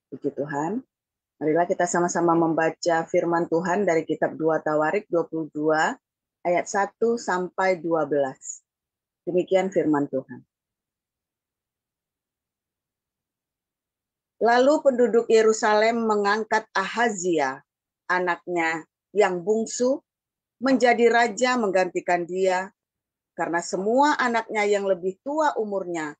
Puji Tuhan. Marilah kita sama-sama membaca firman Tuhan dari kitab 2 Tawarik 22 ayat 1 sampai 12. Demikian firman Tuhan. Lalu penduduk Yerusalem mengangkat Ahazia, anaknya yang bungsu, menjadi raja menggantikan dia, karena semua anaknya yang lebih tua umurnya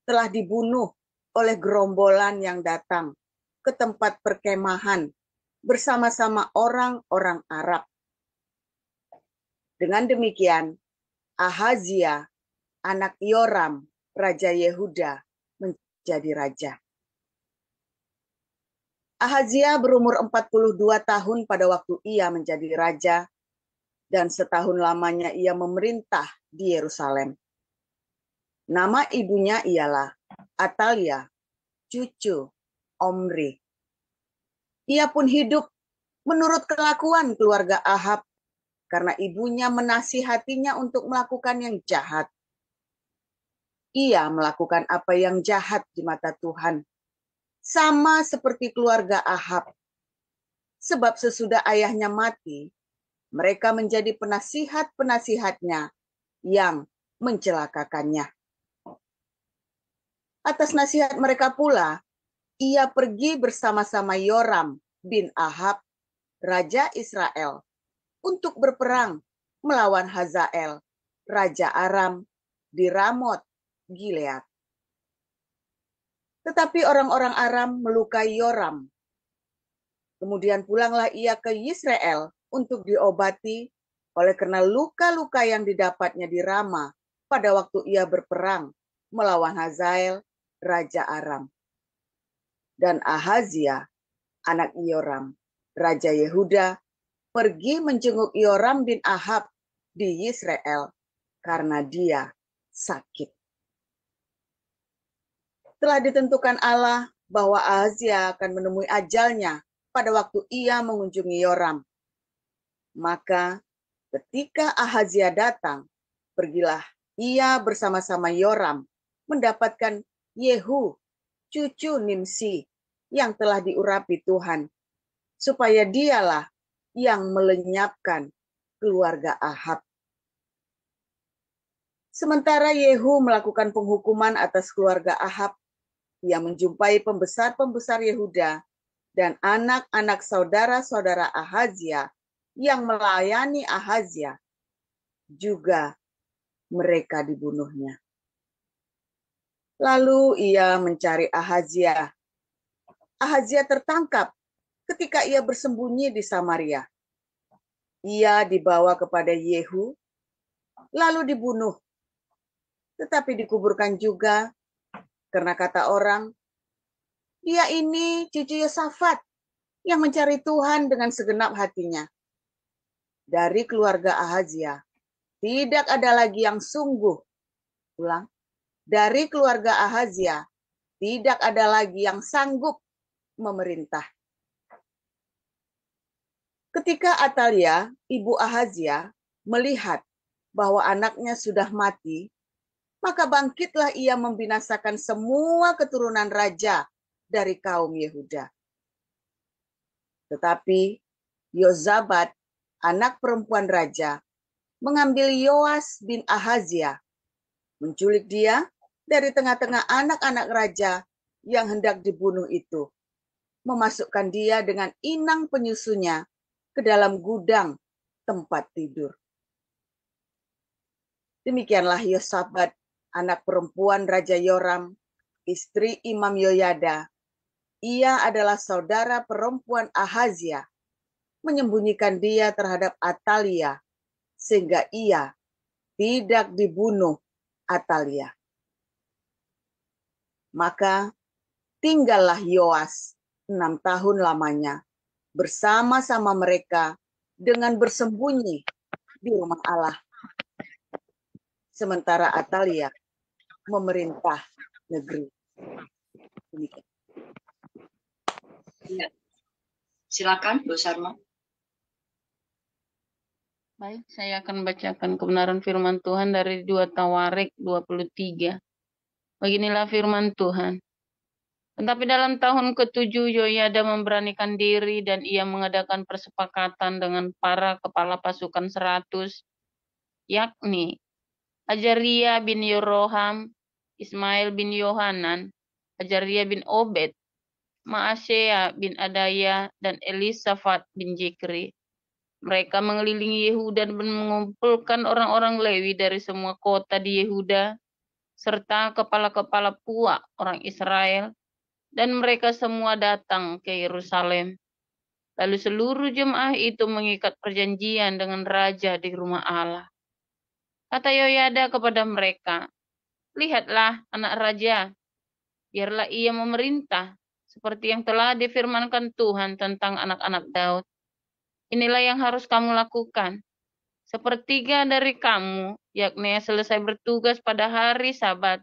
telah dibunuh oleh gerombolan yang datang ke tempat perkemahan bersama-sama orang-orang Arab. Dengan demikian, Ahazia, anak Yoram, Raja Yehuda, menjadi raja. Ahazia berumur 42 tahun pada waktu ia menjadi raja, dan setahun lamanya ia memerintah di Yerusalem. Nama ibunya ialah Atalia, cucu Omri. Ia pun hidup menurut kelakuan keluarga Ahab, karena ibunya menasihatinya untuk melakukan yang jahat. Ia melakukan apa yang jahat di mata Tuhan, sama seperti keluarga Ahab. Sebab sesudah ayahnya mati, mereka menjadi penasihat-penasihatnya yang mencelakakannya. Atas nasihat mereka pula, ia pergi bersama-sama Yoram bin Ahab, Raja Israel, untuk berperang melawan Hazael, Raja Aram, di Ramot Gilead. Tetapi orang-orang Aram melukai Yoram. Kemudian pulanglah ia ke Yisrael untuk diobati oleh karena luka-luka yang didapatnya di Rama pada waktu ia berperang melawan Hazael, Raja Aram. Dan Ahazia, anak Yoram, Raja Yehuda, pergi menjenguk Yoram bin Ahab di Yisrael karena dia sakit. Telah ditentukan Allah bahwa Ahazia akan menemui ajalnya pada waktu ia mengunjungi Yoram. Maka ketika Ahazia datang, pergilah ia bersama-sama Yoram mendapatkan Yehu, cucu Nimsi, yang telah diurapi Tuhan, supaya dialah yang melenyapkan keluarga Ahab. Sementara Yehu melakukan penghukuman atas keluarga Ahab, ia menjumpai pembesar-pembesar Yehuda dan anak-anak saudara-saudara Ahazia yang melayani Ahazia, juga mereka dibunuhnya. Lalu ia mencari Ahazia. Ahazia tertangkap ketika ia bersembunyi di Samaria. Ia dibawa kepada Yehu, lalu dibunuh, tetapi dikuburkan juga karena kata orang, dia ini cucu Yosafat yang mencari Tuhan dengan segenap hatinya. Dari keluarga Ahazia, tidak ada lagi yang sungguh. Ulang. Dari keluarga Ahazia, tidak ada lagi yang sanggup memerintah. Ketika Atalia, ibu Ahazia, melihat bahwa anaknya sudah mati, maka bangkitlah ia membinasakan semua keturunan raja dari kaum Yehuda. Tetapi Yozabat, anak perempuan raja, mengambil Yoas bin Ahazia, menculik dia dari tengah-tengah anak-anak raja yang hendak dibunuh itu, memasukkan dia dengan inang penyusunya ke dalam gudang tempat tidur. Demikianlah Yosabat, anak perempuan Raja Yoram, istri Imam Yoyada. Ia adalah saudara perempuan Ahazia, menyembunyikan dia terhadap Atalia, sehingga ia tidak dibunuh Atalia. Maka tinggallah Yoas 6 tahun lamanya bersama-sama mereka dengan bersembunyi di rumah Allah. Sementara Atalia memerintah negeri. Demikian. Ya. Silakan, Bu Sarma. Baik, saya akan bacakan kebenaran firman Tuhan dari 2 Tawarik 23. Beginilah firman Tuhan. Tetapi dalam tahun ke-7 Yoyada memberanikan diri dan ia mengadakan persepakatan dengan para kepala pasukan 100, yakni Ajaria bin Yeroham, Ismail bin Yohanan, Ajaria bin Obed, Maasea bin Adaya, dan Elisafat bin Jikri. Mereka mengelilingi Yehuda dan mengumpulkan orang-orang Lewi dari semua kota di Yehuda, serta kepala-kepala puak orang Israel, dan mereka semua datang ke Yerusalem. Lalu seluruh jemaah itu mengikat perjanjian dengan raja di rumah Allah. Kata Yoyada kepada mereka, "Lihatlah anak raja, biarlah ia memerintah, seperti yang telah difirmankan Tuhan tentang anak-anak Daud. Inilah yang harus kamu lakukan. Sepertiga dari kamu, yakni yang selesai bertugas pada hari Sabat,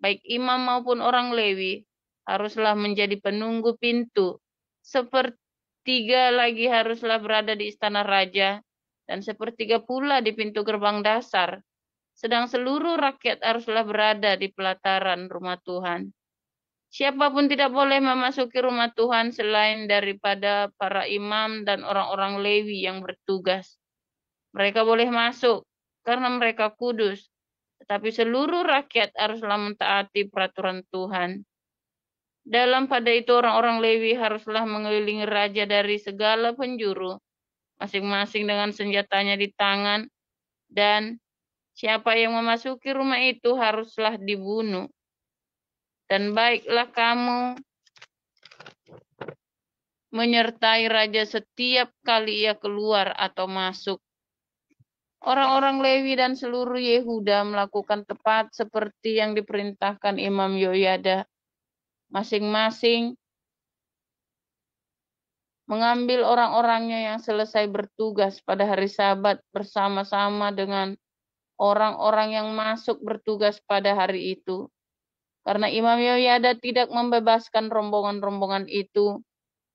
baik imam maupun orang Lewi, haruslah menjadi penunggu pintu. Sepertiga lagi haruslah berada di istana raja, dan sepertiga pula di pintu gerbang dasar. Sedang seluruh rakyat haruslah berada di pelataran rumah Tuhan. Siapapun tidak boleh memasuki rumah Tuhan selain daripada para imam dan orang-orang Lewi yang bertugas. Mereka boleh masuk karena mereka kudus, tetapi seluruh rakyat haruslah mentaati peraturan Tuhan. Dalam pada itu orang-orang Lewi haruslah mengelilingi raja dari segala penjuru, masing-masing dengan senjatanya di tangan, dan siapa yang memasuki rumah itu haruslah dibunuh. Dan baiklah kamu menyertai raja setiap kali ia keluar atau masuk." Orang-orang Lewi dan seluruh Yehuda melakukan tepat seperti yang diperintahkan Imam Yoyada. Masing-masing mengambil orang-orangnya yang selesai bertugas pada hari Sabat bersama-sama dengan orang-orang yang masuk bertugas pada hari itu. Karena Imam Yoyada tidak membebaskan rombongan-rombongan itu,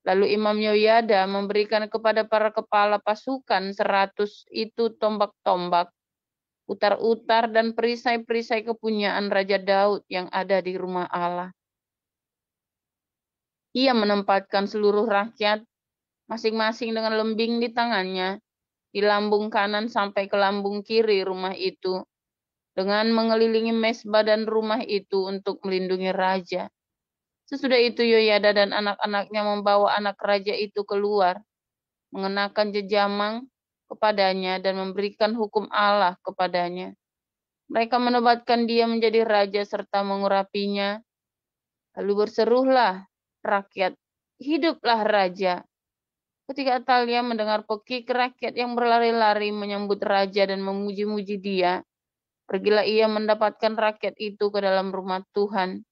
lalu Imam Yoyada memberikan kepada para kepala pasukan 100 itu tombak-tombak, utar-utar, dan perisai-perisai kepunyaan Raja Daud yang ada di rumah Allah. Ia menempatkan seluruh rakyat, masing-masing dengan lembing di tangannya, di lambung kanan sampai ke lambung kiri rumah itu, dengan mengelilingi mesbah dan rumah itu untuk melindungi raja. Sesudah itu Yoyada dan anak-anaknya membawa anak raja itu keluar, mengenakan jejamang kepadanya dan memberikan hukum Allah kepadanya. Mereka menobatkan dia menjadi raja serta mengurapinya. Lalu berserulah rakyat, "Hiduplah raja!" Ketika Atalia mendengar pekik rakyat yang berlari-lari menyambut raja dan memuji-muji dia, pergilah ia mendapatkan rakyat itu ke dalam rumah Tuhan.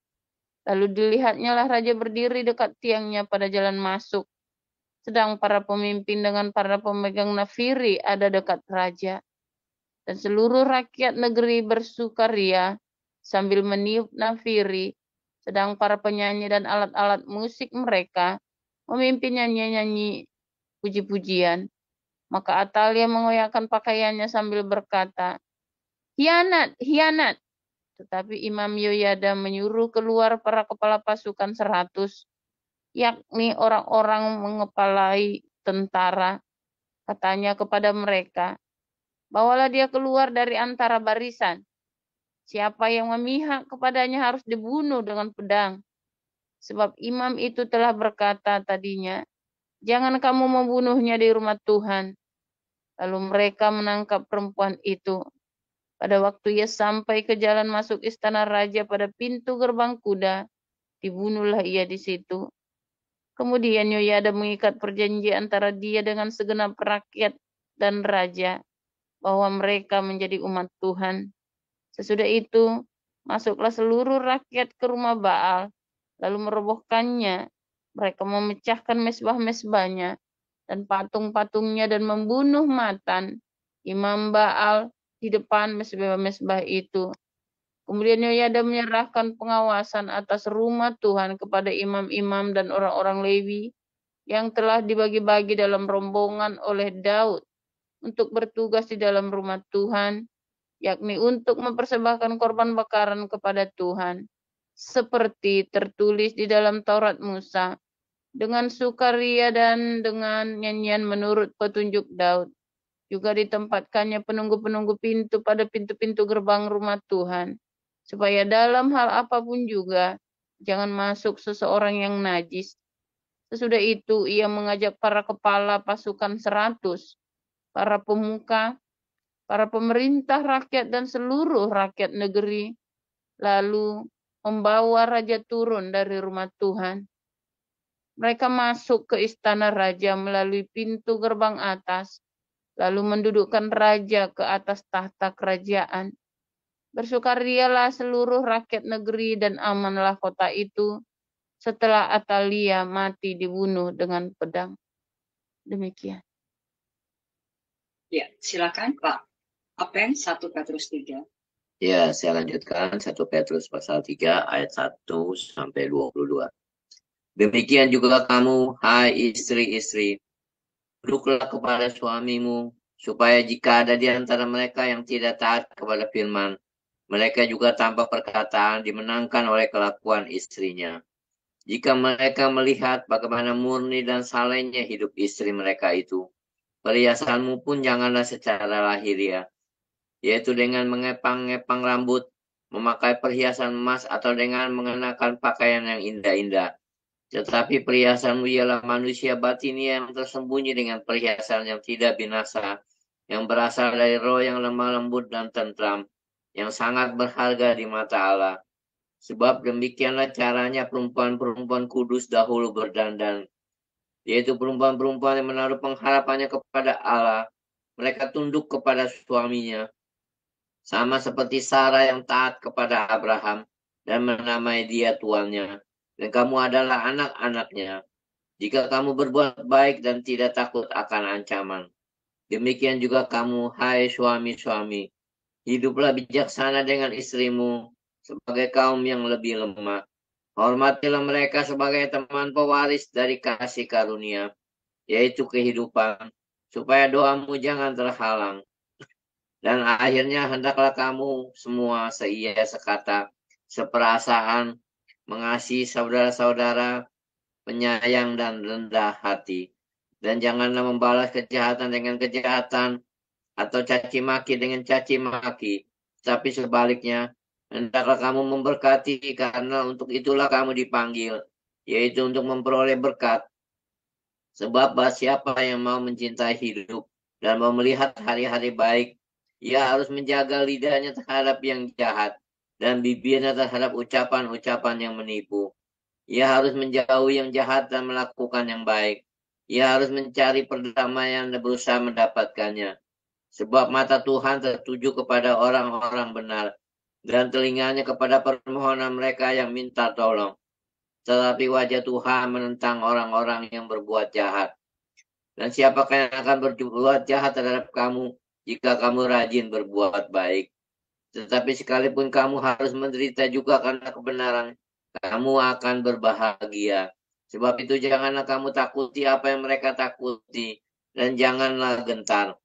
Lalu dilihatnya lah raja berdiri dekat tiangnya pada jalan masuk, sedang para pemimpin dengan para pemegang nafiri ada dekat raja. Dan seluruh rakyat negeri bersukaria sambil meniup nafiri, sedang para penyanyi dan alat-alat musik mereka memimpin nyanyi-nyanyi puji-pujian. Maka Atalia mengoyakkan pakaiannya sambil berkata, "Hianat, hianat!" Tetapi Imam Yoyada menyuruh keluar para kepala pasukan 100, yakni orang-orang mengepalai tentara. Katanya kepada mereka, "Bawalah dia keluar dari antara barisan. Siapa yang memihak kepadanya harus dibunuh dengan pedang. Sebab imam itu telah berkata tadinya, 'Jangan kamu membunuhnya di rumah Tuhan.'" Lalu mereka menangkap perempuan itu. Pada waktu ia sampai ke jalan masuk istana raja pada pintu gerbang kuda, dibunuhlah ia di situ. Kemudian Yoyada mengikat perjanjian antara dia dengan segenap rakyat dan raja, bahwa mereka menjadi umat Tuhan. Sesudah itu, masuklah seluruh rakyat ke rumah Baal, lalu merobohkannya. Mereka memecahkan mesbah-mesbahnya dan patung-patungnya dan membunuh Matan, imam Baal, di depan mesbah-mesbah itu. Kemudian Yoyada menyerahkan pengawasan atas rumah Tuhan kepada imam-imam dan orang-orang Lewi yang telah dibagi-bagi dalam rombongan oleh Daud untuk bertugas di dalam rumah Tuhan, yakni untuk mempersembahkan korban bakaran kepada Tuhan. seperti tertulis di dalam Taurat Musa, dengan sukaria dan dengan nyanyian menurut petunjuk Daud. Juga ditempatkannya penunggu-penunggu pintu pada pintu-pintu gerbang rumah Tuhan, supaya dalam hal apapun juga jangan masuk seseorang yang najis. Sesudah itu ia mengajak para kepala pasukan 100, para pemuka, para pemerintah rakyat dan seluruh rakyat negeri, lalu membawa raja turun dari rumah Tuhan. Mereka masuk ke istana raja melalui pintu gerbang atas, lalu mendudukkan raja ke atas tahta kerajaan. Bersukarialah seluruh rakyat negeri dan amanlah kota itu setelah Atalia mati dibunuh dengan pedang. Demikian. Ya, silakan Pak Apen 1 Petrus 3. Ya, saya lanjutkan 1 Petrus pasal 3 ayat 1 sampai 22. Demikian juga kamu, hai istri-istri, tunduklah kepada suamimu, supaya jika ada di antara mereka yang tidak taat kepada firman, mereka juga tanpa perkataan dimenangkan oleh kelakuan istrinya. Jika mereka melihat bagaimana murni dan salehnya hidup istri mereka itu, perhiasanmu pun janganlah secara lahiriah, yaitu dengan mengepang-ngepang rambut, memakai perhiasan emas atau dengan mengenakan pakaian yang indah-indah. Tetapi perhiasanmu ialah manusia batinia yang tersembunyi dengan perhiasan yang tidak binasa, yang berasal dari roh yang lemah lembut dan tentram, yang sangat berharga di mata Allah. Sebab demikianlah caranya perempuan-perempuan kudus dahulu berdandan, yaitu perempuan-perempuan yang menaruh pengharapannya kepada Allah. Mereka tunduk kepada suaminya, sama seperti Sarah yang taat kepada Abraham dan menamai dia tuannya. Dan kamu adalah anak-anaknya, jika kamu berbuat baik dan tidak takut akan ancaman. Demikian juga kamu, hai suami-suami, hiduplah bijaksana dengan istrimu sebagai kaum yang lebih lemah. Hormatilah mereka sebagai teman pewaris dari kasih karunia, yaitu kehidupan, supaya doamu jangan terhalang. Dan akhirnya hendaklah kamu semua seia sekata, seperasaan, mengasihi saudara-saudara, penyayang dan rendah hati. Dan janganlah membalas kejahatan dengan kejahatan, atau caci maki dengan caci maki. Tapi sebaliknya, hendaklah kamu memberkati, karena untuk itulah kamu dipanggil, yaitu untuk memperoleh berkat. Sebab siapa yang mau mencintai hidup dan mau melihat hari-hari baik, ia harus menjaga lidahnya terhadap yang jahat dan bibirnya terhadap ucapan-ucapan yang menipu. Ia harus menjauhi yang jahat dan melakukan yang baik. Ia harus mencari perdamaian dan berusaha mendapatkannya. Sebab mata Tuhan tertuju kepada orang-orang benar, dan telinganya kepada permohonan mereka yang minta tolong. Tetapi wajah Tuhan menentang orang-orang yang berbuat jahat. Dan siapakah yang akan berbuat jahat terhadap kamu jika kamu rajin berbuat baik? Tetapi sekalipun kamu harus menderita juga karena kebenaran, kamu akan berbahagia. Sebab itu janganlah kamu takuti apa yang mereka takuti, dan janganlah gentar.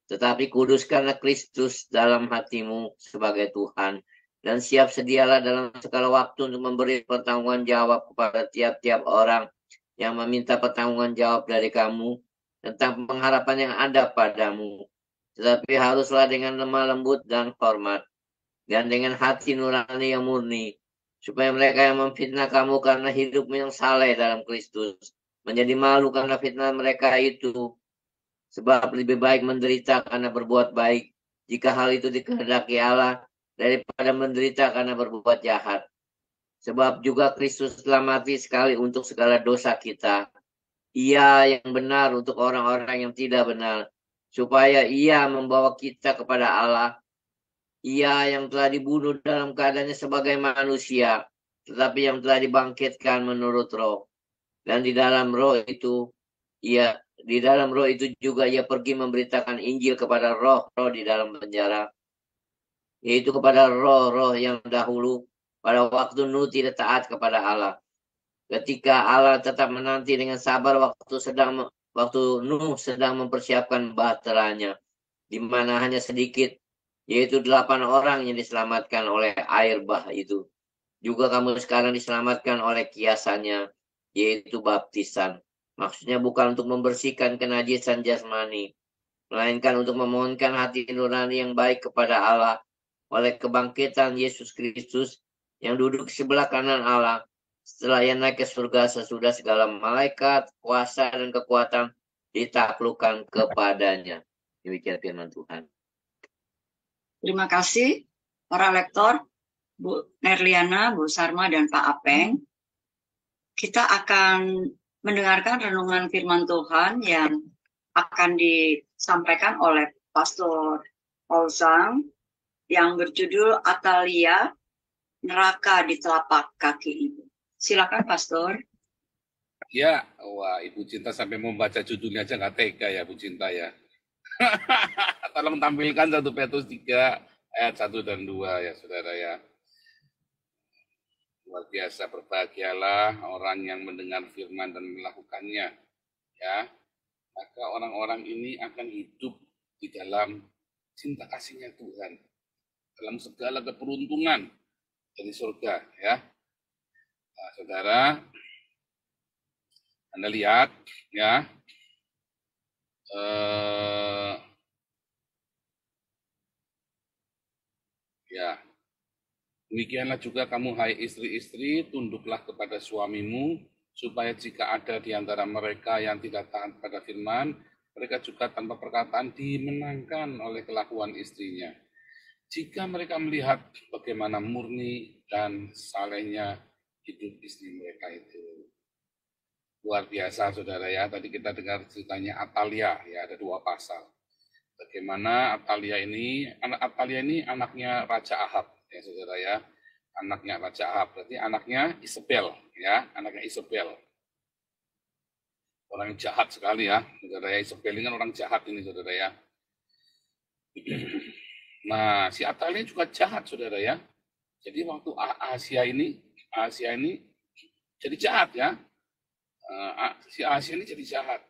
Tetapi kuduskanlah Kristus dalam hatimu sebagai Tuhan, dan siap sedialah dalam segala waktu untuk memberi pertanggungan jawab kepada tiap-tiap orang yang meminta pertanggungan jawab dari kamu tentang pengharapan yang ada padamu. Tetapi haruslah dengan lemah lembut dan hormat, dan dengan hati nurani yang murni, supaya mereka yang memfitnah kamu karena hidupmu yang saleh dalam Kristus menjadi malu karena fitnah mereka itu. Sebab lebih baik menderita karena berbuat baik, jika hal itu dikehendaki Allah, daripada menderita karena berbuat jahat. Sebab juga Kristus telah mati sekali untuk segala dosa kita. Ia yang benar untuk orang-orang yang tidak benar, supaya ia membawa kita kepada Allah. Ia yang telah dibunuh dalam keadaannya sebagai manusia, tetapi yang telah dibangkitkan menurut roh. Dan di dalam roh itu juga ia pergi memberitakan Injil kepada roh-roh di dalam penjara, yaitu kepada roh-roh yang dahulu pada waktu Nuh tidak taat kepada Allah. Ketika Allah tetap menanti dengan sabar waktu Nuh sedang mempersiapkan bahteranya, di mana hanya sedikit, yaitu 8 orang yang diselamatkan oleh air bah itu. Juga kamu sekarang diselamatkan oleh kiasannya, yaitu baptisan. Maksudnya bukan untuk membersihkan kenajisan jasmani, melainkan untuk memohonkan hati nurani yang baik kepada Allah oleh kebangkitan Yesus Kristus yang duduk di sebelah kanan Allah setelah ia naik ke surga sesudah segala malaikat, kuasa, dan kekuatan ditaklukkan kepadanya. Demikian firman Tuhan. Terima kasih para lektor, Bu Nerliana, Bu Sarma, dan Pak Apeng. Kita akan mendengarkan renungan firman Tuhan yang akan disampaikan oleh Pastor Paulsang yang berjudul Atalia, Neraka di Telapak Kaki Ibu. Silakan Pastor. Ya, wah Ibu Cinta sampai membaca judulnya aja nggak tega ya Bu Cinta ya. Tolong tampilkan 1 Petrus 3 ayat 1 dan 2 ya saudara ya. Luar biasa, berbahagialah orang yang mendengar firman dan melakukannya. Ya, maka orang-orang ini akan hidup di dalam cinta kasihnya Tuhan, dalam segala keberuntungan dari surga. Ya, nah, saudara, Anda lihat ya, ya. Demikianlah juga kamu, hai istri-istri, tunduklah kepada suamimu, supaya jika ada di antara mereka yang tidak taat pada firman, mereka juga tanpa perkataan dimenangkan oleh kelakuan istrinya. Jika mereka melihat bagaimana murni dan salehnya hidup istri mereka itu. Luar biasa saudara ya, tadi kita dengar ceritanya Atalia, ya ada 2 pasal. Bagaimana Atalia ini anaknya Raja Ahab. Ya saudara ya, anaknya Raja Ahab, berarti anaknya Isabel ya, anaknya Isabel. Orang yang jahat sekali ya, saudara ya. Isabel ini kan orang jahat ini saudara ya. Nah, si Atalia juga jahat saudara ya. Jadi waktu Asia ini jadi jahat ya. Si Asia ini jadi jahat.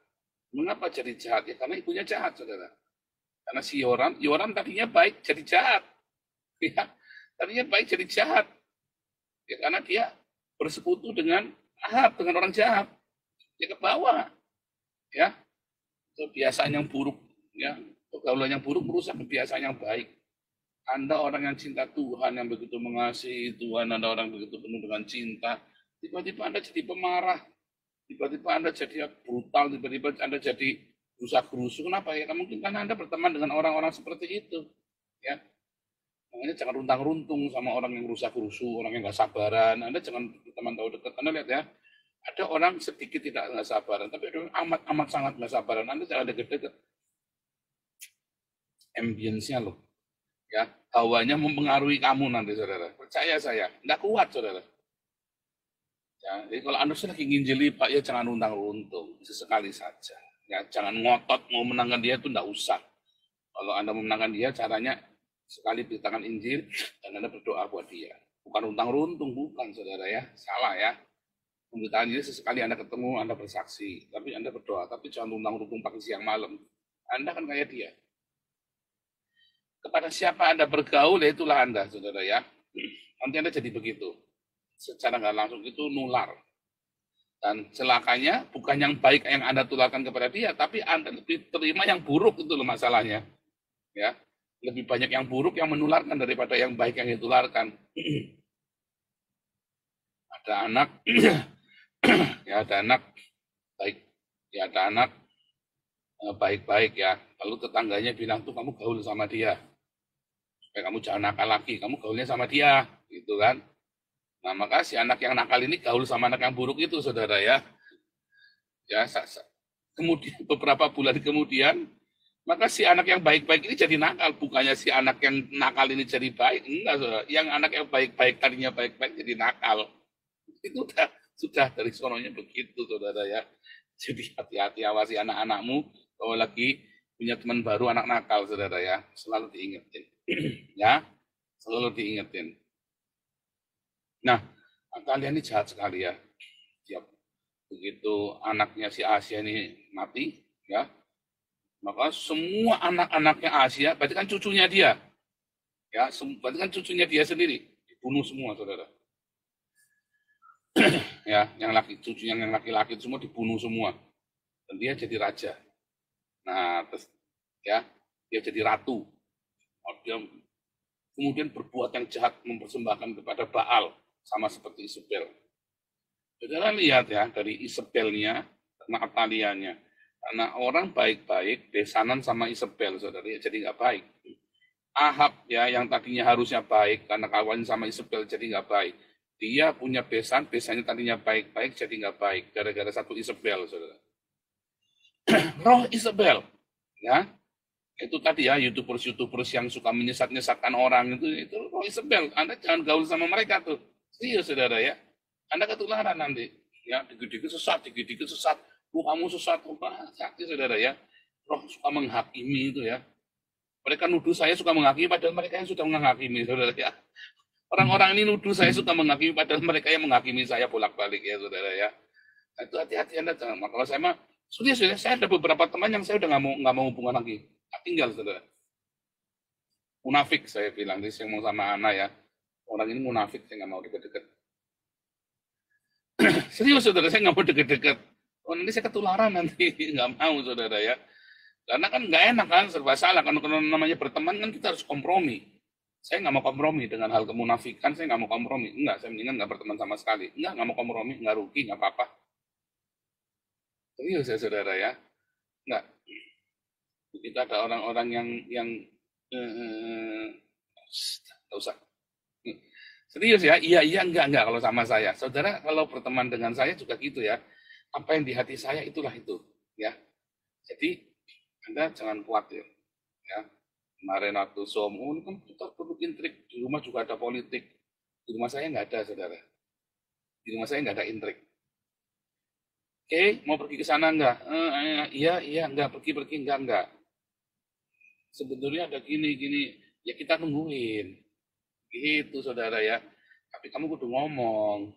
Mengapa jadi jahat ya? Karena ibunya jahat saudara. Karena si Yoram tadinya baik jadi jahat. Ya. Tadinya baik jadi jahat. Ya, karena dia bersekutu dengan Ahab, dengan orang jahat. Dia ke bawah. Ya. Kebiasaan yang buruk, ya. Pergaulan yang buruk merusak kebiasaan yang baik. Anda orang yang cinta Tuhan, yang begitu mengasihi Tuhan, Anda orang begitu penuh dengan cinta, tiba-tiba Anda jadi pemarah. Tiba-tiba Anda jadi brutal, tiba-tiba Anda jadi rusak-rusuh. Kenapa ya? Mungkin karena Anda berteman dengan orang-orang seperti itu. Ya. Makanya jangan runtang-runtung sama orang yang rusak-rusuh, orang yang nggak sabaran. Anda jangan teman tahu dekat. Anda lihat ya, ada orang sedikit tidak nggak sabaran, tapi ada amat sangat nggak sabaran. Anda jangan dekat-dekat. Ambience-nya loh, ya, hawanya mempengaruhi kamu nanti saudara. Percaya saya, nggak kuat saudara. Ya, jadi kalau Anda lagi nginjili Pak ya jangan runtang-runtung, sesekali saja. Ya, jangan ngotot mau menangkan dia itu nggak usah. Kalau Anda memenangkan dia, caranya sekali beritakan Injil dan Anda berdoa buat dia. Bukan runtang-runtung, bukan saudara ya. Salah ya. Pemberitaan Injil sesekali Anda ketemu, Anda bersaksi. Tapi Anda berdoa. Tapi jangan runtang-runtung pagi siang malam. Anda kan kayak dia. Kepada siapa Anda bergaul, ya itulah Anda saudara ya. Nanti Anda jadi begitu. Secara nggak langsung itu nular. Dan celakanya bukan yang baik yang Anda tularkan kepada dia, tapi Anda lebih terima yang buruk, itu loh masalahnya. Ya. Lebih banyak yang buruk yang menularkan daripada yang baik yang ditularkan. Ada anak, ya ada anak baik, ya ada anak baik-baik ya. Lalu tetangganya bilang tuh kamu gaul sama dia, supaya kamu jangan nakal lagi. Kamu gaulnya sama dia, gitu kan? Nah maka si anak yang nakal ini gaul sama anak yang buruk itu, saudara ya. Ya, kemudian beberapa bulan kemudian. Maka si anak yang baik-baik ini jadi nakal, bukannya si anak yang nakal ini jadi baik. Enggak, saudara. Yang anak yang baik-baik tadinya baik-baik jadi nakal. Itu sudah dari sononya begitu, saudara ya. Jadi hati-hati awasi anak-anakmu kalau lagi punya teman baru anak nakal, saudara ya. Selalu diingetin. Ya, selalu diingetin. Nah, kalian ini jahat sekali ya. Begitu anaknya si Asia ini mati, ya. Maka semua anak-anaknya Asia, berarti kan cucunya dia. Ya, berarti kan cucunya dia sendiri. Dibunuh semua, saudara. Ya, yang laki-laki semua dibunuh semua. Dan dia jadi raja. Nah, terus ya, dia jadi ratu. Dia kemudian berbuat yang jahat mempersembahkan kepada Baal sama seperti Isabel. Saudara lihat ya dari Isabelnya karena Atalianya. Karena orang baik-baik besanan sama Isabel, saudara, ya, jadi nggak baik. Ahab ya yang tadinya harusnya baik karena kawan sama Isabel jadi nggak baik. Dia punya besannya tadinya baik-baik jadi nggak baik gara-gara satu Isabel, saudara. Roh Isabel, ya itu tadi ya youtubers yang suka menyesatkan orang itu roh Isabel. Anda jangan gaul sama mereka tuh, serius saudara ya. Anda ketularan nanti, ya dikit-dikit sesat. Kamu sesat, sakit saudara ya. Roh suka menghakimi itu ya. Mereka nuduh saya suka menghakimi padahal mereka yang sudah menghakimi, saudara ya. Orang-orang ini nuduh saya suka menghakimi padahal mereka yang menghakimi saya bolak-balik ya, saudara ya. Nah, itu hati-hati Anda jangan. Kalau saya mah serius ya, saya ada beberapa teman yang saya udah nggak mau hubungan lagi. Tinggal saudara. Munafik saya bilang, dia yang mau sama Ana ya. Orang ini munafik, saya nggak mau deket-deket. Serius saudara, saya nggak mau deket-deket. Oh, nanti saya ketularan nanti, nggak mau saudara ya. Karena kan nggak enak kan, serba salah. Kalau namanya berteman kan kita harus kompromi. Saya nggak mau kompromi dengan hal kemunafikan, saya nggak mau kompromi. Enggak, saya mendingan nggak berteman sama sekali. Nggak mau kompromi, nggak rugi, nggak apa-apa. Serius ya saudara ya. Nggak. Kita ada orang-orang yang nggak usah. Serius ya, iya enggak kalau sama saya. Saudara kalau berteman dengan saya juga gitu ya. Apa yang di hati saya itulah itu, ya. Jadi Anda jangan khawatir, ya. Kemarin waktu ini kan kita perlu intrik. Di rumah juga ada politik. Di rumah saya nggak ada, saudara. Di rumah saya nggak ada intrik. Oke, mau pergi ke sana enggak? Iya, enggak pergi enggak. Sebetulnya ada gini, ya kita nungguin. Gitu, saudara ya. Tapi kamu kudu ngomong.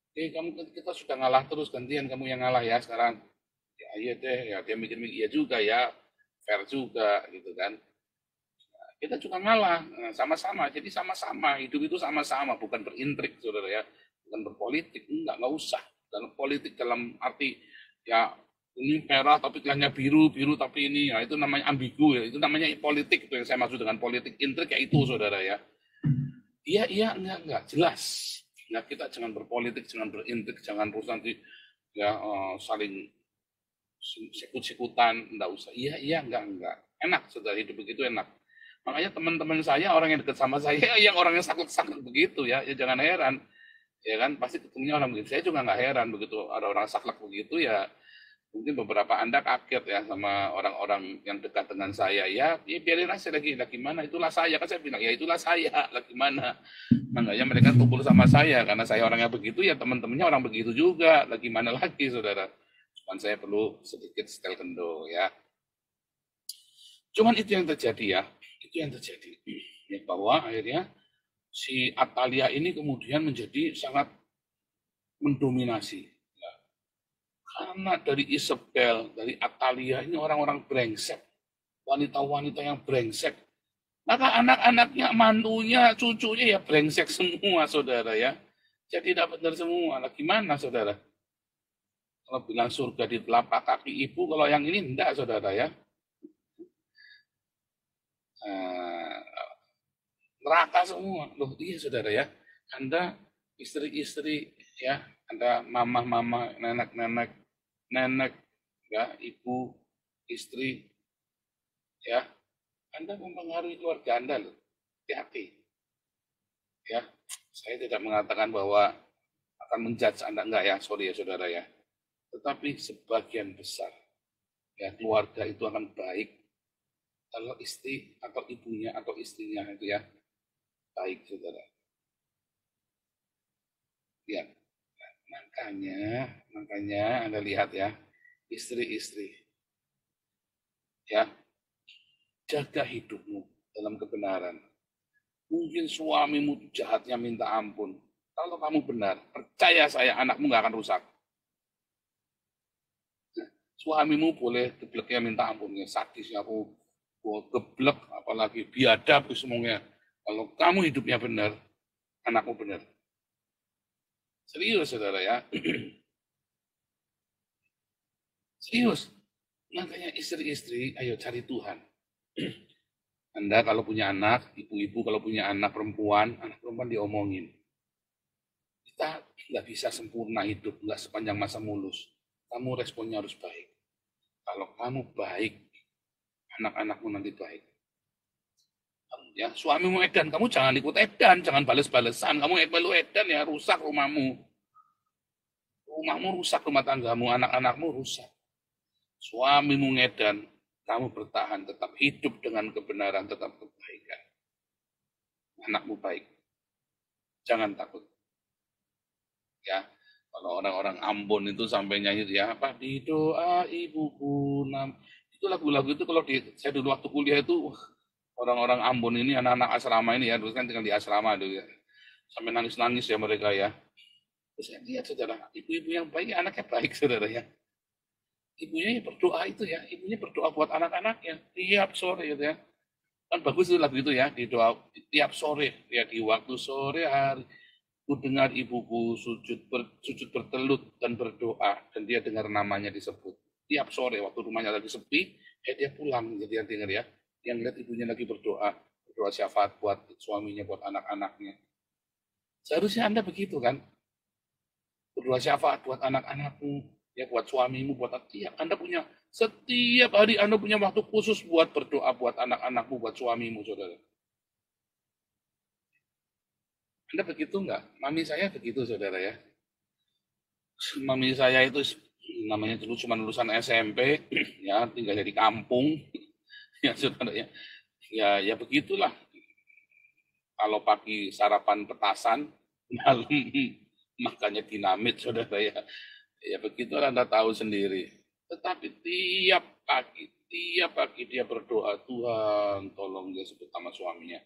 Kita sudah ngalah terus, gantian kamu yang ngalah ya sekarang. Ya iya deh, ya dia mikir-mikir iya juga ya, fair juga gitu kan. Nah, kita juga ngalah, sama-sama. Jadi sama-sama, hidup itu sama-sama, bukan berintrik, saudara ya. Bukan berpolitik, enggak usah. Dalam politik dalam arti ya ini merah tapi kelihatannya biru tapi ini ya itu namanya ambigu ya, itu namanya politik, itu yang saya maksud dengan politik intrik ya itu saudara ya. Iya enggak jelas. Nah kita jangan berpolitik, jangan berintrik, jangan terus nanti ya saling sikut-sikutan, enggak usah. Iya enggak. Enak saudara, hidup begitu enak. Makanya teman-teman saya orang yang dekat sama saya yang orang yang saklek-saklek begitu ya jangan heran. Ya kan pasti ketemunya orang begitu. Saya juga nggak heran begitu ada orang saklek begitu ya. Mungkin beberapa Anda kaget ya sama orang-orang yang dekat dengan saya. Ya biarin aja lagi mana itulah saya. Kan saya bilang ya itulah saya lagi mana. Makanya mereka kumpul sama saya karena saya orangnya begitu ya teman-temannya orang begitu juga. Lagi mana lagi saudara. Cuman saya perlu sedikit setel kendo ya. Cuman itu yang terjadi ya. Itu yang terjadi. Ya, bahwa akhirnya si Atalia ini kemudian menjadi sangat mendominasi. Ya. Karena dari Isabel, dari Atalia ini orang-orang brengsek. Wanita-wanita yang brengsek. Maka anak-anaknya, mantunya, cucunya ya brengsek semua, saudara ya. Jadi tidak benar semua. Nah, gimana, saudara? Kalau bilang surga di telapak kaki ibu, kalau yang ini enggak, saudara ya. Neraka semua. Loh, iya saudara ya. Anda istri-istri ya, Anda mama-mama, nenek ya, ibu, istri ya. Anda mempengaruhi keluarga Anda loh. Hati-hati. Ya, saya tidak mengatakan bahwa akan menjudge Anda enggak ya, sorry ya saudara ya. Tetapi sebagian besar ya keluarga itu akan baik kalau istri atau ibunya atau istrinya itu ya baik saudara. Ya, makanya Anda lihat ya, istri-istri ya, jaga hidupmu dalam kebenaran. Mungkin suamimu jahatnya minta ampun. Kalau kamu benar, percaya saya anakmu nggak akan rusak. Suamimu boleh gebleknya minta ampun, ya sadisnya aku geblek, apalagi biadab semuanya. Kalau kamu hidupnya benar, anakmu benar. Serius, saudara ya. Serius. Makanya istri-istri, ayo cari Tuhan. Anda kalau punya anak, ibu-ibu kalau punya anak perempuan diomongin. Kita nggak bisa sempurna hidup, nggak sepanjang masa mulus. Kamu responnya harus baik. Kalau kamu baik, anak-anakmu nanti baik. Ya, suamimu edan, kamu jangan ikut edan, jangan bales-balesan. Kamu edan ya, rusak rumahmu. Rumahmu rusak, rumah tanggamu, anak-anakmu rusak. Suamimu ngedan, kamu bertahan, tetap hidup dengan kebenaran, tetap kebaikan. Anakmu baik. Jangan takut. Ya, kalau orang-orang Ambon itu sampai nyanyi ya, apa di doa ibuku itu lagu-lagu itu kalau saya dulu waktu kuliah itu orang-orang Ambon ini anak-anak asrama ini ya, terus kan tinggal di asrama dulu ya. Sampai nangis-nangis ya mereka ya. Terus saya lihat saudara, ibu-ibu yang baik anaknya baik saudara ya. Ibunya berdoa itu ya, ibunya berdoa buat anak-anaknya tiap sore gitu ya. Kan bagus itu lagu itu ya, di doa tiap sore ya, di waktu sore hari ku dengar ibuku sujud bertelut dan berdoa, dan dia dengar namanya disebut tiap sore waktu rumahnya lagi sepi, dia pulang, jadi dia dengar ya, dia ngeliat ibunya lagi berdoa syafaat buat suaminya, buat anak-anaknya. Seharusnya Anda begitu kan, berdoa syafaat buat anak-anakmu, ya buat suamimu, buat Anda punya setiap hari Anda punya waktu khusus buat berdoa buat anak-anakmu, buat suamimu, saudara. Anda begitu enggak? Mami saya begitu, saudara ya. Mami saya itu namanya dulu cuma lulusan SMP, ya tinggal di kampung, ya saudara ya. Ya begitulah. Kalau pagi sarapan petasan, malam makannya dinamit, saudara ya. Ya begitu Anda tahu sendiri. Tetapi tiap pagi dia berdoa, Tuhan tolong, dia sebut nama suaminya.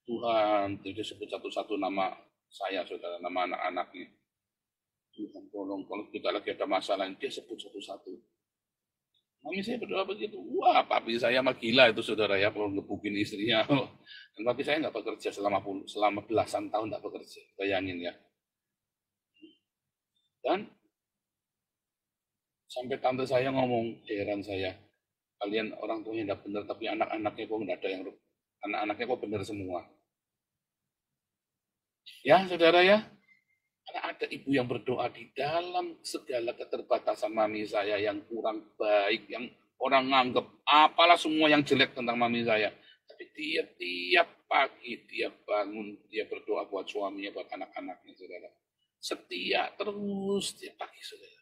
Tuhan, dia sebut satu-satu nama saya, saudara, nama anak-anaknya. Tuhan tolong, kalau kita lagi ada masalah, dia sebut satu-satu. Mami saya berdoa begitu. Wah, papi saya mah gila itu, saudara ya, kalau ngebukin istrinya. Dan papi saya nggak bekerja selama belasan tahun, nggak bekerja. Bayangin ya. Dan sampai tante saya ngomong, heran saya, kalian orang tuanya tidak benar, tapi anak-anaknya kok nggak ada yang, anak-anaknya kok benar semua. Ya, saudara ya, karena ada ibu yang berdoa di dalam segala keterbatasan mami saya yang kurang baik, yang orang nganggap apalah semua yang jelek tentang mami saya. Tapi dia tiap pagi, dia bangun, dia berdoa buat suaminya, buat anak-anaknya, saudara. Setia terus tiap pagi, saudara.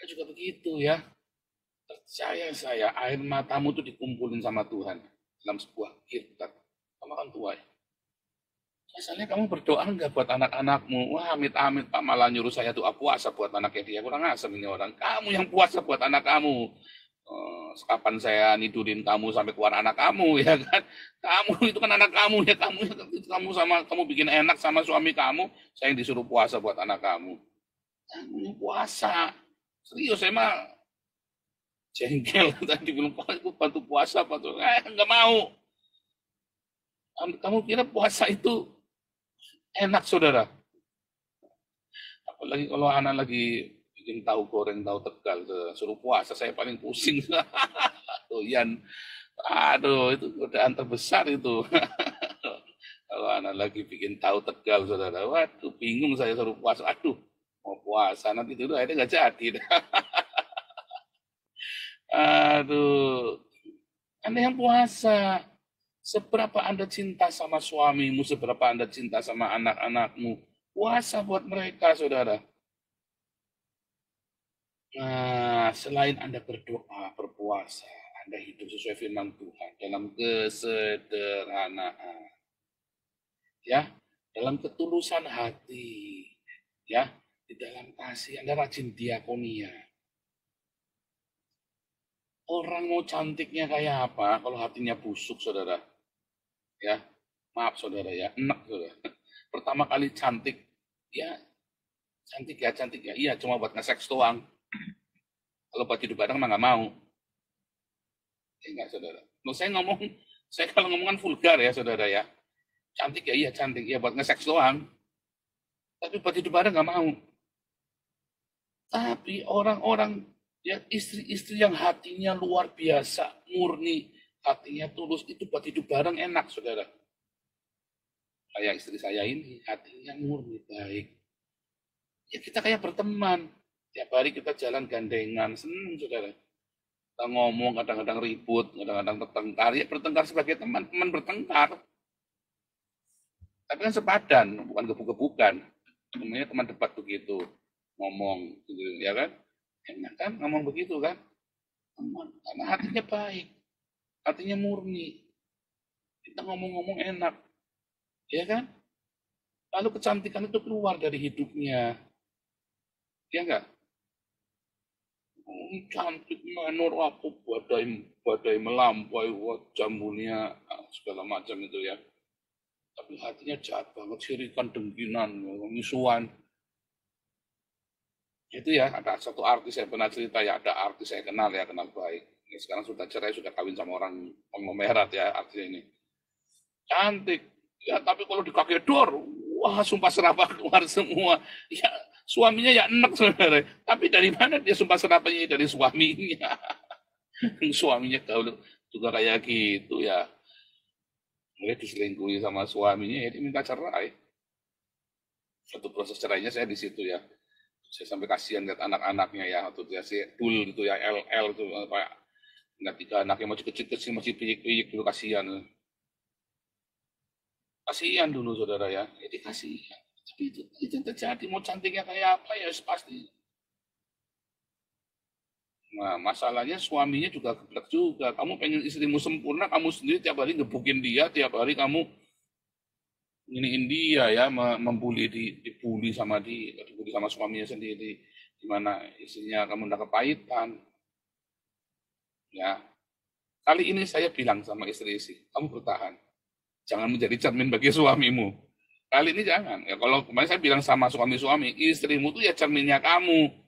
Juga begitu ya. Percaya saya, air matamu itu dikumpulin sama Tuhan dalam sebuah kirtat. Kamu kan tua ya. Misalnya kamu berdoa enggak buat anak-anakmu? Wah, amit-amit Pak malah nyuruh saya doa puasa buat anaknya dia. Kurang asem ini orang. Kamu yang puasa buat anak kamu. Kapan saya nidurin kamu sampai keluar anak kamu ya kan? Kamu itu kan anak kamu ya, kamu bikin enak sama suami kamu, saya yang disuruh puasa buat anak kamu. Kamu yang puasa. Serius, saya mah jengkel tadi bilang bantu puasa apa tuh? Nggak mau. Kamu kira puasa itu enak, saudara? Apalagi kalau anak lagi bikin tahu goreng, tahu Tegal, suruh puasa, saya paling pusing. Doyan. Aduh, itu godaan terbesar itu. Kalau anak lagi bikin tahu Tegal, saudara, waduh, bingung saya suruh puasa. Aduh, mau puasa nanti dulu akhirnya nggak jadi. Aduh, Anda yang puasa, seberapa Anda cinta sama suamimu, seberapa Anda cinta sama anak-anakmu, puasa buat mereka, saudara. Nah, selain Anda berdoa, berpuasa, Anda hidup sesuai firman Tuhan dalam kesederhanaan, ya, dalam ketulusan hati, ya, di dalam kasih, Anda rajin diakonia. Orang mau cantiknya kayak apa kalau hatinya busuk, saudara? Ya, maaf saudara ya, enak saudara. Pertama kali cantik, ya cantik ya, iya cuma buat nge-seks doang. Kalau buat hidup bareng mah nggak mau. Ya enggak saudara. Saya kalau ngomong kan vulgar ya saudara ya. Cantik ya, iya cantik ya buat nge-seks doang. Tapi buat hidup bareng nggak mau. Tapi orang-orang yang istri-istri yang hatinya luar biasa, murni, hatinya tulus, itu buat hidup bareng enak, saudara. Kayak istri saya ini, hatinya murni, baik. Ya kita kayak berteman. Tiap hari kita jalan gandengan, senang, saudara. Kita ngomong, kadang-kadang ribut, kadang-kadang bertengkar. Ya bertengkar sebagai teman, teman bertengkar. Tapi kan sepadan, bukan gebuk-gebukan. Namanya teman debat begitu. Ngomong, gitu, ya kan? Enak kan ngomong begitu kan? Teman, karena hatinya baik. Hatinya murni. Kita ngomong-ngomong enak. Ya kan? Lalu kecantikan itu keluar dari hidupnya. Ya enggak? Cantik, menor, apa, badai melampaui, wajah mulia, segala macam itu ya. Tapi hatinya jahat banget, sirikan, dengkinan, misuan. Itu ya, ada satu artis saya pernah cerita ya, ada artis saya kenal baik. Ini sekarang sudah cerai, sudah kawin sama orang konglomerat ya, artis ini. Cantik, ya tapi kalau di kaki dor, wah sumpah serapah keluar semua. Ya suaminya ya enak saudara. Tapi dari mana dia sumpah serapahnya? Dari suaminya. Suaminya gaul juga kayak gitu ya. Mulai diselingkuhi sama suaminya, ya dia minta cerai. Satu proses cerainya saya di situ ya. Saya sampai kasihan lihat anak-anaknya ya, waktu dia si Dul gitu ya, LL itu kayak nggak 3 anaknya masih kecil-kecil, masih piyik-piyik dulu, kasihan. Kasihan dulu saudara ya, jadi kasihan. Tapi itu yang terjadi, mau cantiknya kayak apa ya pasti. Nah, masalahnya suaminya juga geblek juga. Kamu pengen istrimu sempurna, kamu sendiri tiap hari ngebukin dia, tiap hari kamu iniin dia ya, membuli, dibully sama suaminya sendiri. Gimana istrinya kamu udah kepahitan. Ya. Kali ini saya bilang sama istri-istri, kamu bertahan. Jangan menjadi cermin bagi suamimu. Kali ini jangan. Ya kalau kemarin saya bilang sama suami-suami, istrimu tuh ya cerminnya kamu.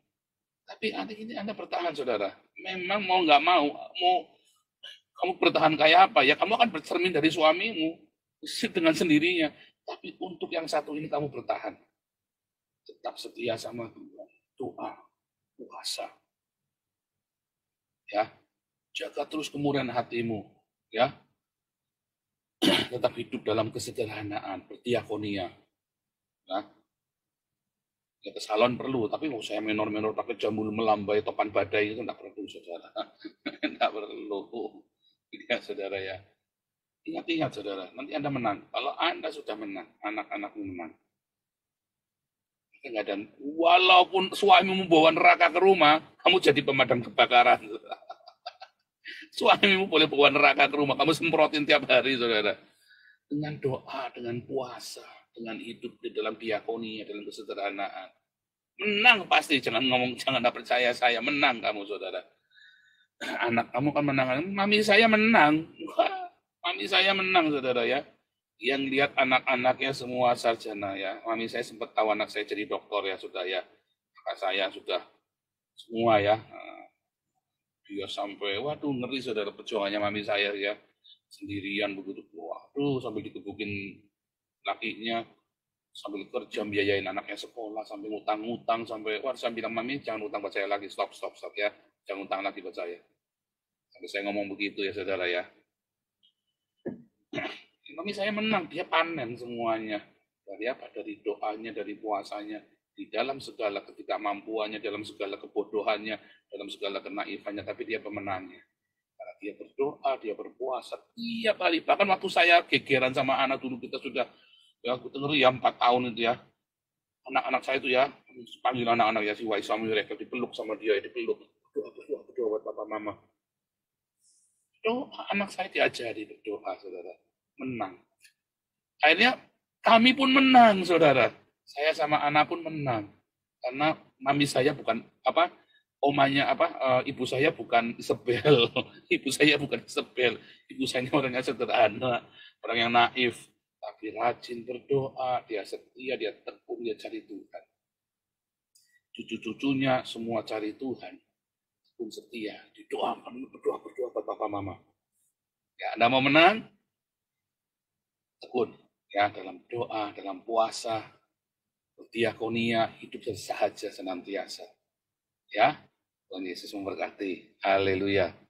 Tapi hari ini Anda bertahan, saudara. Memang mau nggak mau kamu bertahan kayak apa? Ya kamu akan bercermin dari suamimu dengan sendirinya. Tapi untuk yang satu ini kamu bertahan. Tetap setia sama Tuhan. Doa, puasa. Ya, jaga terus kemurnian hatimu. Ya, tetap hidup dalam kesederhanaan, berdiakonia. Ya, ya ke salon perlu, tapi kalau saya menor-menor pakai jambul melambai, topan badai itu enggak perlu, saudara. Enggak perlu. Ya, saudara ya. Ingat-ingat, saudara, nanti Anda menang. Kalau Anda sudah menang, anak-anakmu menang. Dan walaupun suamimu membawa neraka ke rumah, kamu jadi pemadam kebakaran. Suamimu boleh bawa neraka ke rumah, kamu semprotin tiap hari, saudara. Dengan doa, dengan puasa, dengan hidup di dalam diakonia, dalam kesederhanaan. Menang pasti, jangan percaya saya, menang kamu, saudara. Anak kamu kan menang, mami saya menang. Wah, mami saya menang, saudara ya. Yang lihat anak-anaknya semua sarjana ya. Mami saya sempat tahu anak saya jadi dokter ya, sudah ya. Kakak saya sudah semua ya. Dia sampai, waduh ngeri saudara perjuangannya mami saya ya. Sendirian begitu. Waduh sambil dikebukin lakinya. Sambil kerja biayain anaknya sekolah. Sampai ngutang-ngutang. Sampai, wah saya bilang mami jangan utang buat saya lagi. Stop ya. Jangan utang lagi buat saya. Sampai saya ngomong begitu ya saudara ya. Mami saya menang, dia panen semuanya. Dari apa? Dari doanya, dari puasanya. Di dalam segala ketidakmampuannya, dalam segala kebodohannya, dalam segala kenaifannya, tapi dia pemenangnya. Karena dia berdoa, dia berpuasa tiap hari. Bahkan waktu saya gegeran sama anak dulu, kita sudah, ya aku dengar ya 4 tahun itu ya. Anak-anak saya itu ya, panggil anak-anak ya, si Waisam mereka dipeluk sama dia, dipeluk. Berdoa buat papa mama. Doa, anak saya diajari berdoa, saudara. Menang. Akhirnya kami pun menang, saudara. Saya sama anak pun menang. Karena mami saya bukan ibu saya bukan Isabel. Ibu saya bukan Isabel. Ibu saya orangnya sederhana, orang yang naif, tapi rajin berdoa, dia setia, dia tekun, dia cari Tuhan. Cucu-cucunya semua cari Tuhan. Tekun setia, didoakan, berdoa buat papa mama. Ya, Anda mau menang? Tekun ya dalam doa, dalam puasa, berdiakonia, hidup sahaja senantiasa. Ya, Tuhan Yesus memberkati. Haleluya.